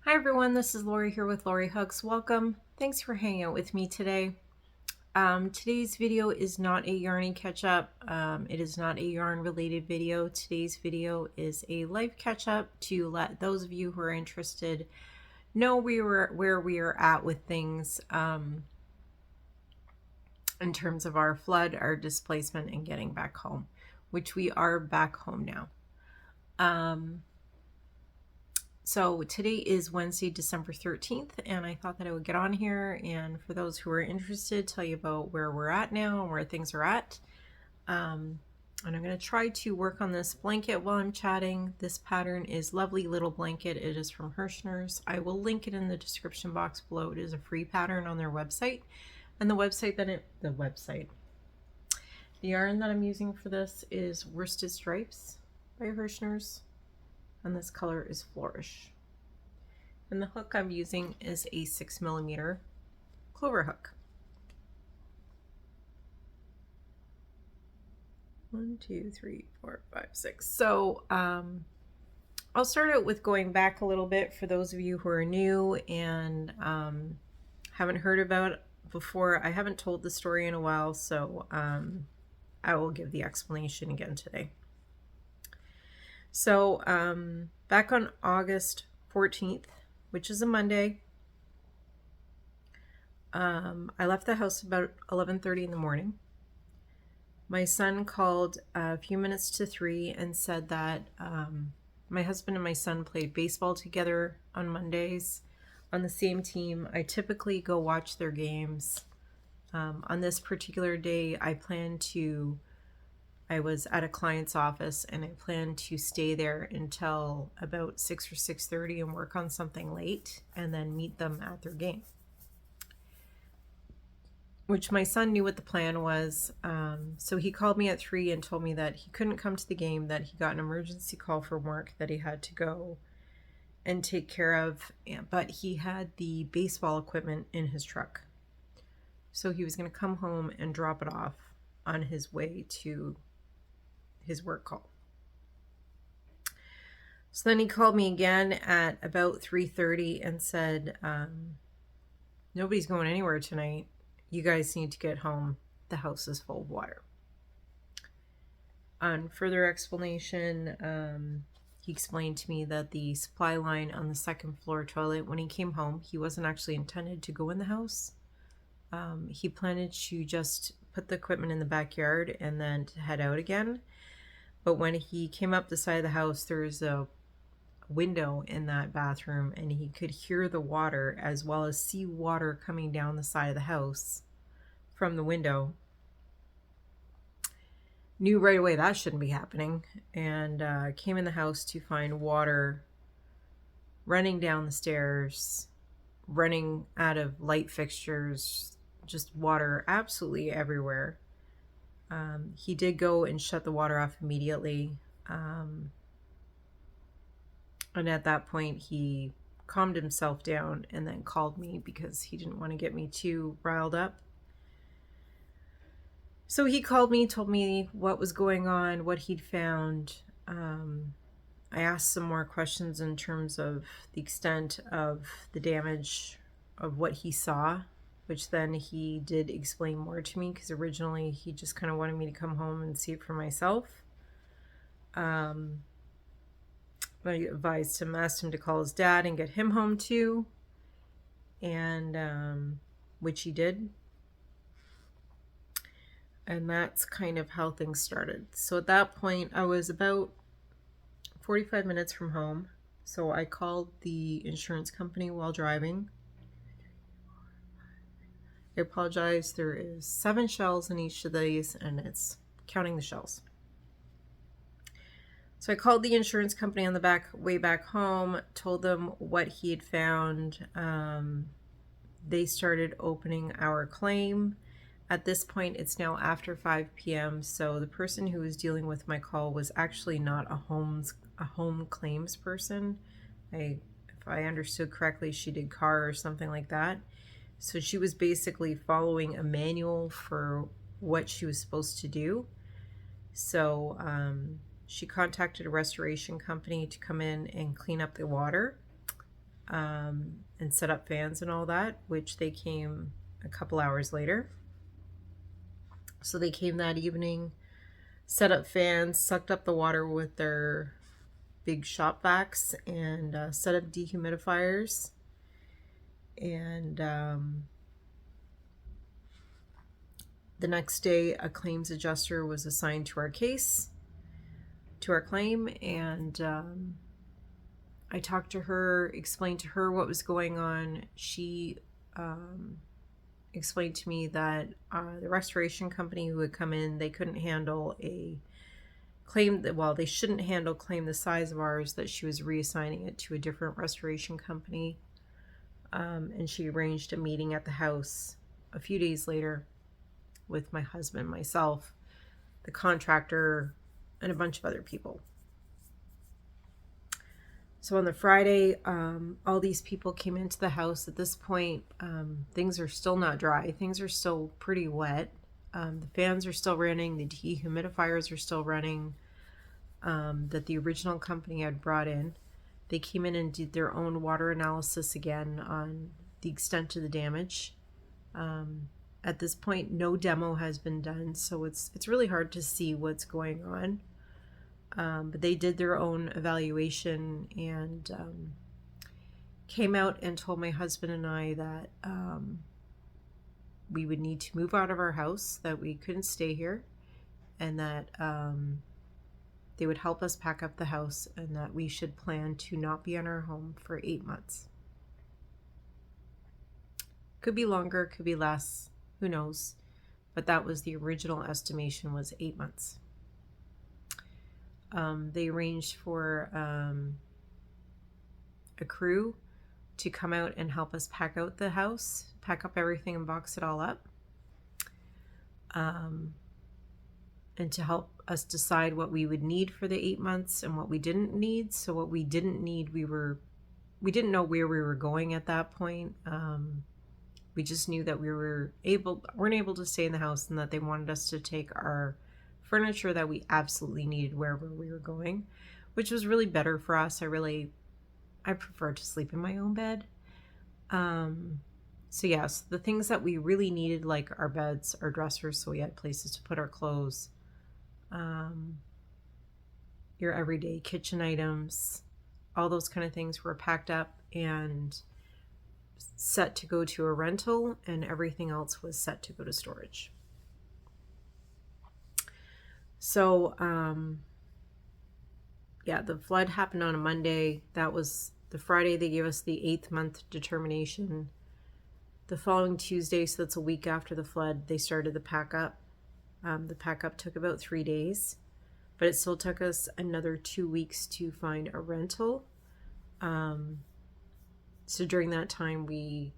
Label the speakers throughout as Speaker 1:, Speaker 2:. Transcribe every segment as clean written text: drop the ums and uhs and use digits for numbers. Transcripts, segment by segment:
Speaker 1: Hi everyone, this is Lori here with Lori Hugs. Welcome. Thanks for hanging out with me today. Today's video is not a yarning catch-up. It is not a yarn related video. Today's video is a life catch-up to let those of you who are interested know where we are at with things in terms of our flood, our displacement, and getting back home, which we are back home now. So today is Wednesday, December 13th, and I thought that I would get on here and for those who are interested, tell you about where we're at now and where things are at. And I'm going to try to work on this blanket while I'm chatting. This pattern is Lovely Little Blanket. It is from Hirschner's. I will link it in the description box below. It is a free pattern on their website. And the yarn that I'm using for this is Worsted Stripes by Hirschner's. And this color is Flourish. And the hook I'm using is a 6mm clover hook. 1, 2, 3, 4, 5, 6. So I'll start out with going back a little bit for those of you who are new and haven't heard about it before. I haven't told the story in a while, so I will give the explanation again today. So back on August 14th, which is a Monday, I left the house about 11:30 in the morning. My son called a few minutes to 3 and said that my husband and my son played baseball together on Mondays on the same team. I typically go watch their games. On this particular day, I was at a client's office and I planned to stay there until about 6 or 6:30 and work on something late and then meet them at their game. Which my son knew what the plan was. So he called me at 3 and told me that he couldn't come to the game, that he got an emergency call from work that he had to go and take care of, but he had the baseball equipment in his truck. So he was going to come home and drop it off on his way to his work call. So then he called me again at about 3:30 and said, nobody's going anywhere tonight. You guys need to get home. The house is full of water. On further explanation, he explained to me that the supply line on the second floor toilet, when he came home, he wasn't actually intended to go in the house. He planned to just put the equipment in the backyard and then to head out again. But when he came up the side of the house, there's a window in that bathroom and he could hear the water as well as see water coming down the side of the house from the window. Knew right away that shouldn't be happening, and came in the house to find water running down the stairs, running out of light fixtures, just water absolutely everywhere. He did go and shut the water off immediately. And at that point, he calmed himself down and then called me because he didn't want to get me too riled up. So he called me, told me what was going on, what he'd found. I asked some more questions in terms of the extent of the damage of what he saw, which then he did explain more to me because originally he just kind of wanted me to come home and see it for myself. I advised him, asked him to call his dad and get him home too, and which he did. And that's kind of how things started. So at that point, I was about 45 minutes from home. So I called the insurance company while driving. I apologize. There is 7 shells in each of these, and it's counting the shells. So I called the insurance company on the way back home, told them what he had found. They started opening our claim. At this point, it's now after 5 p.m. So the person who was dealing with my call was actually not a home claims person. If I understood correctly, she did car or something like that. So she was basically following a manual for what she was supposed to do. So she contacted a restoration company to come in and clean up the water. and set up fans and all that, which they came a couple hours later. So they came that evening, set up fans, sucked up the water with their big shop vacs, and set up dehumidifiers. And the next day, a claims adjuster was assigned to our case, to our claim, and I talked to her, explained to her what was going on. She explained to me that the restoration company who had come in, they couldn't handle a claim that, well, they shouldn't handle claim the size of ours, that she was reassigning it to a different restoration company. And she arranged a meeting at the house a few days later with my husband, myself, the contractor, and a bunch of other people. So on the Friday, all these people came into the house. At this point, things are still not dry. Things are still pretty wet. The fans are still running. The dehumidifiers are still running, that the original company had brought in. They came in and did their own water analysis again on the extent of the damage. At this point, no demo has been done, so it's really hard to see what's going on. But they did their own evaluation and came out and told my husband and I that we would need to move out of our house, that we couldn't stay here, and that they would help us pack up the house, and that we should plan to not be in our home for 8 months. Could be longer, could be less, who knows? But that was the original estimation, was 8 months. They arranged for a crew to come out and help us pack out the house, pack up everything and box it all up. And to help us decide what we would need for the 8 months and what we didn't need. So what we didn't need, we didn't know where we were going at that point. We just knew that we weren't able to stay in the house, and that they wanted us to take our furniture that we absolutely needed wherever we were going, which was really better for us. I prefer to sleep in my own bed. So yes, the things that we really needed, like our beds, our dressers, so we had places to put our clothes, your everyday kitchen items, all those kind of things were packed up and set to go to a rental, and everything else was set to go to storage. So, yeah, the flood happened on a Monday. That was the Friday they gave us the 8th month determination. The following Tuesday, so that's a week after the flood, they started the pack up. The pack up took about 3 days, but it still took us another 2 weeks to find a rental. So during that time, we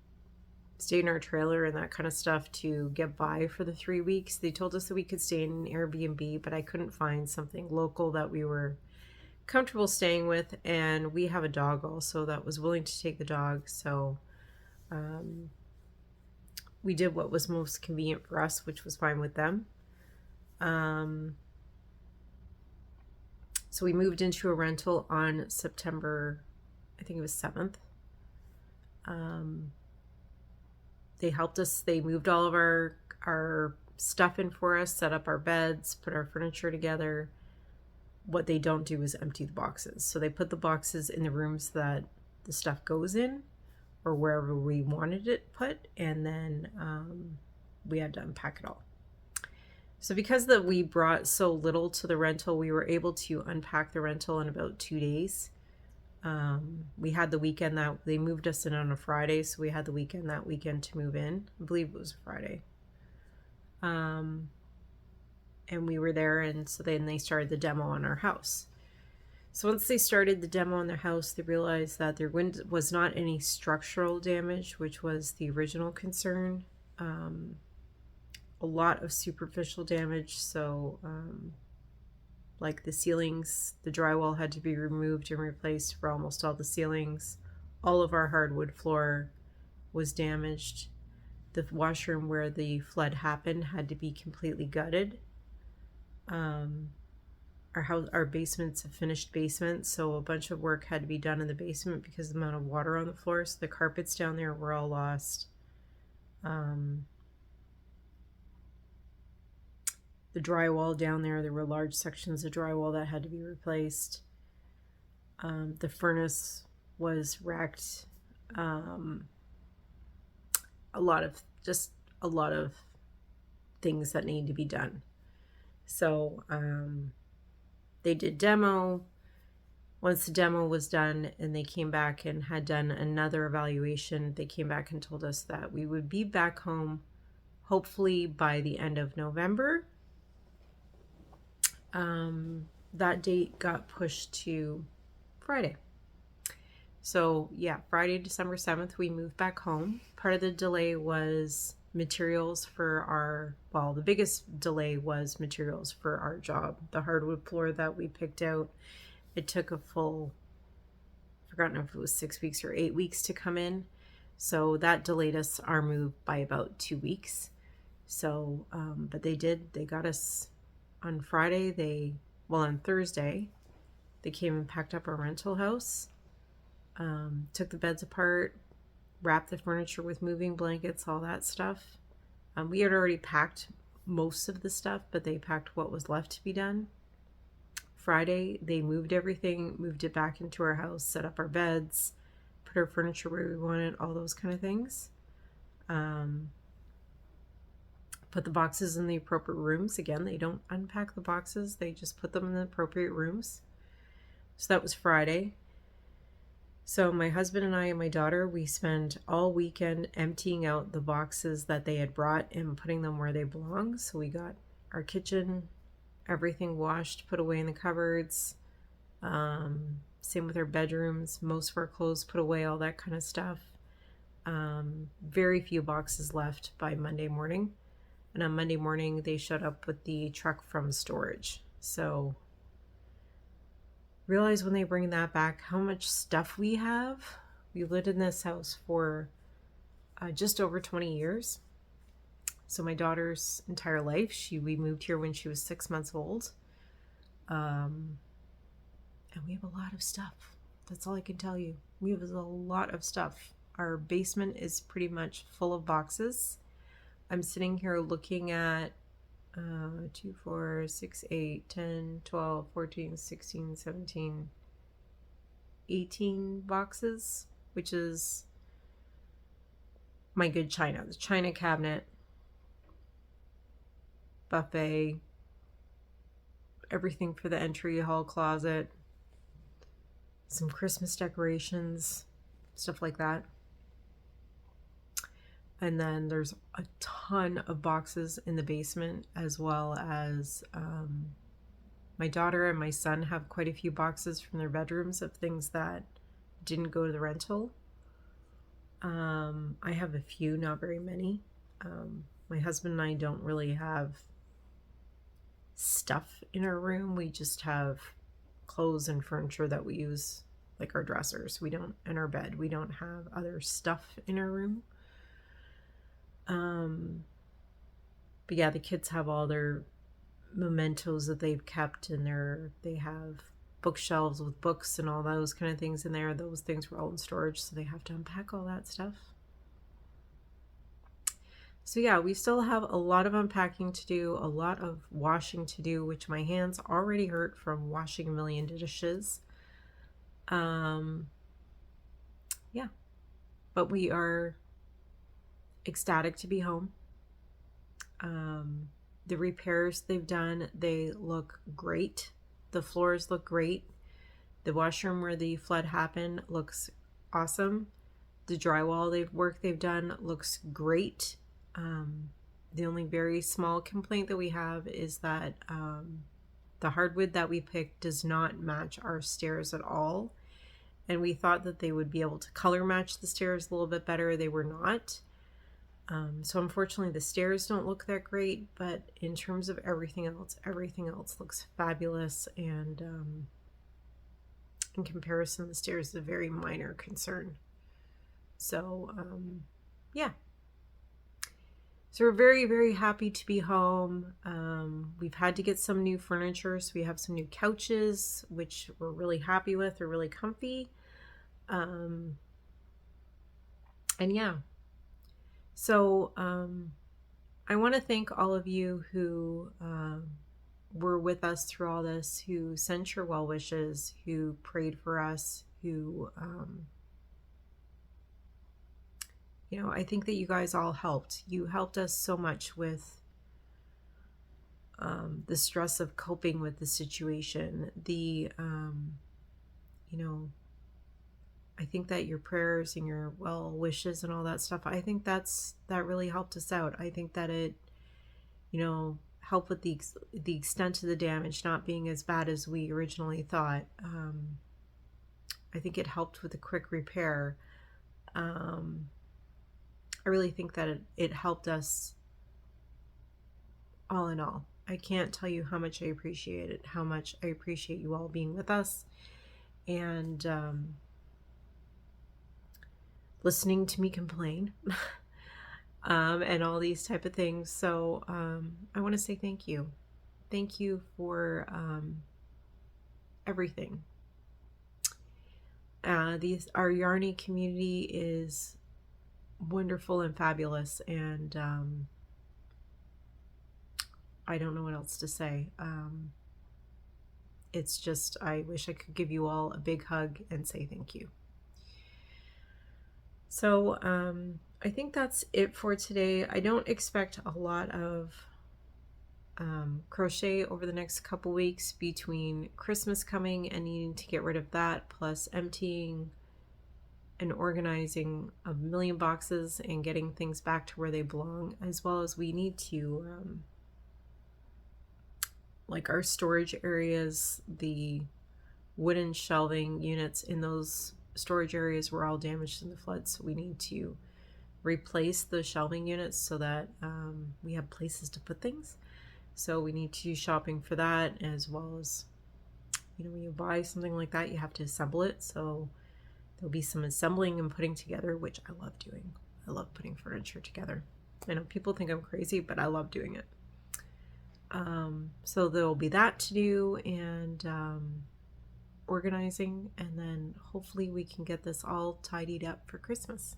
Speaker 1: stayed in our trailer and that kind of stuff to get by for the 3 weeks. They told us that we could stay in an Airbnb, but I couldn't find something local that we were comfortable staying with. And we have a dog also that was willing to take the dog. So we did what was most convenient for us, which was fine with them. So we moved into a rental on September, I think it was 7th. They helped us. They moved all of our stuff in for us, set up our beds, put our furniture together. What they don't do is empty the boxes. So they put the boxes in the rooms that the stuff goes in, or wherever we wanted it put, and then we had to unpack it all. So because we brought so little to the rental, we were able to unpack the rental in about 2 days. We had the weekend that they moved us in on a Friday, so we had the weekend that weekend to move in. I believe it was Friday. And we were there, and so then they started the demo on our house. So once they started the demo on their house, they realized that there was not any structural damage, which was the original concern. A lot of superficial damage, so like the ceilings, the drywall had to be removed and replaced for almost all the ceilings. All of our hardwood floor was damaged. The washroom where the flood happened had to be completely gutted. our basement's a finished basement, so a bunch of work had to be done in the basement because of the amount of water on the floor. So the carpets down there were all lost. The drywall down there were large sections of drywall that had to be replaced. The furnace was wrecked. A lot of things that need to be done. So they did demo. Once the demo was done and they came back and had done another evaluation, they came back and told us that we would be back home hopefully by the end of November. That date got pushed to Friday. So yeah, Friday, December 7th, we moved back home. Part of the delay was materials for the biggest delay was materials for our job. The hardwood floor that we picked out, it took a full, I've forgotten if it was 6 weeks or 8 weeks to come in. So that delayed our move by about 2 weeks. So, but they got us on Friday. On Thursday, they came and packed up our rental house, took the beds apart, wrapped the furniture with moving blankets, all that stuff. We had already packed most of the stuff, but they packed what was left to be done. Friday, they moved everything, moved it back into our house, set up our beds, put our furniture where we wanted, all those kind of things. Put the boxes in the appropriate rooms. Again, they don't unpack the boxes. They just put them in the appropriate rooms. So that was Friday. So my husband and I and my daughter, we spent all weekend emptying out the boxes that they had brought and putting them where they belong. So we got our kitchen, everything washed, put away in the cupboards. Same with our bedrooms. Most of our clothes put away, all that kind of stuff. Very few boxes left by Monday morning. And on Monday morning, they showed up with the truck from storage. So realize when they bring that back how much stuff we have. We lived in this house for just over 20 years. So my daughter's entire life, we moved here when she was 6 months old. And we have a lot of stuff. That's all I can tell you. We have a lot of stuff. Our basement is pretty much full of boxes. I'm sitting here looking at 2, 4, 6, 8, 10, 12, 14, 16, 17, 18 boxes, which is my good china. The china cabinet, buffet, everything for the entry hall closet, some Christmas decorations, stuff like that. And then there's a ton of boxes in the basement, as well as my daughter and my son have quite a few boxes from their bedrooms of things that didn't go to the rental. I have a few, not very many. My husband and I don't really have stuff in our room. We just have clothes and furniture that we use, like our dressers. In our bed, we don't have other stuff in our room. But yeah, the kids have all their mementos that they've kept, and they have bookshelves with books and all those kind of things in there. Those things were all in storage, so they have to unpack all that stuff. So yeah, we still have a lot of unpacking to do, a lot of washing to do, which my hands already hurt from washing a million dishes. Yeah, but we are ecstatic to be home. The repairs they've done, they look great. The floors look great. The washroom where the flood happened looks awesome. The drywall they've done looks great. The only very small complaint that we have is that the hardwood that we picked does not match our stairs at all. And we thought that they would be able to color match the stairs a little bit better. They were not. So unfortunately the stairs don't look that great, but in terms of everything else looks fabulous. And in comparison, the stairs is a very minor concern. So yeah. So we're very, very happy to be home. We've had to get some new furniture, so we have some new couches, which we're really happy with. They're really comfy. And yeah, so I want to thank all of you who were with us through all this, who sent your well wishes, who prayed for us, who, I think that you guys all helped. You helped us so much with the stress of coping with the situation. I think that your prayers and your well wishes and all that stuff, I think that really helped us out. I think that it, helped with the extent of the damage not being as bad as we originally thought. I think it helped with a quick repair. I really think that it helped us all in all. I can't tell you how much I appreciate it, how much I appreciate you all being with us and listening to me complain and all these type of things. So I want to say thank you. Thank you for everything. Our Yarny community is wonderful and fabulous, and I don't know what else to say. It's just, I wish I could give you all a big hug and say thank you. So I think that's it for today. I don't expect a lot of crochet over the next couple weeks between Christmas coming and needing to get rid of that, plus emptying and organizing a million boxes and getting things back to where they belong, as well as we need to like our storage areas, the wooden shelving units in those storage areas were all damaged in the flood, so we need to replace the shelving units so that we have places to put things. So we need to do shopping for that, as well as, when you buy something like that, you have to assemble it. So there'll be some assembling and putting together, which I love doing. I love putting furniture together. I know people think I'm crazy, but I love doing it. So there'll be that to do, and organizing, and then hopefully we can get this all tidied up for Christmas.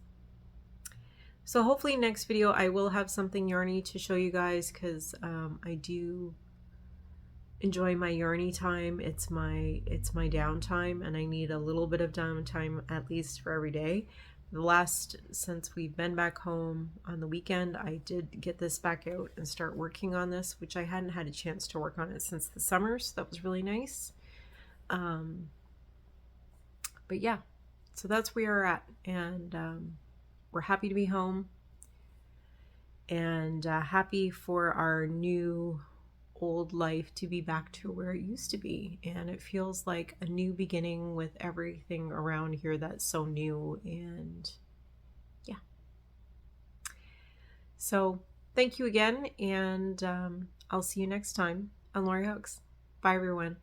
Speaker 1: So hopefully next video I will have something yarny to show you guys, because I do enjoy my yarny time. It's my downtime, and I need a little bit of downtime at least for every day. Since we've been back home on the weekend, I did get this back out and start working on this, which I hadn't had a chance to work on it since the summer, so that was really nice. But yeah, so that's where we're at, and we're happy to be home, and happy for our new old life to be back to where it used to be. And it feels like a new beginning with everything around here that's so new. And yeah, so thank you again, and I'll see you next time on Lori Hugs. Bye everyone.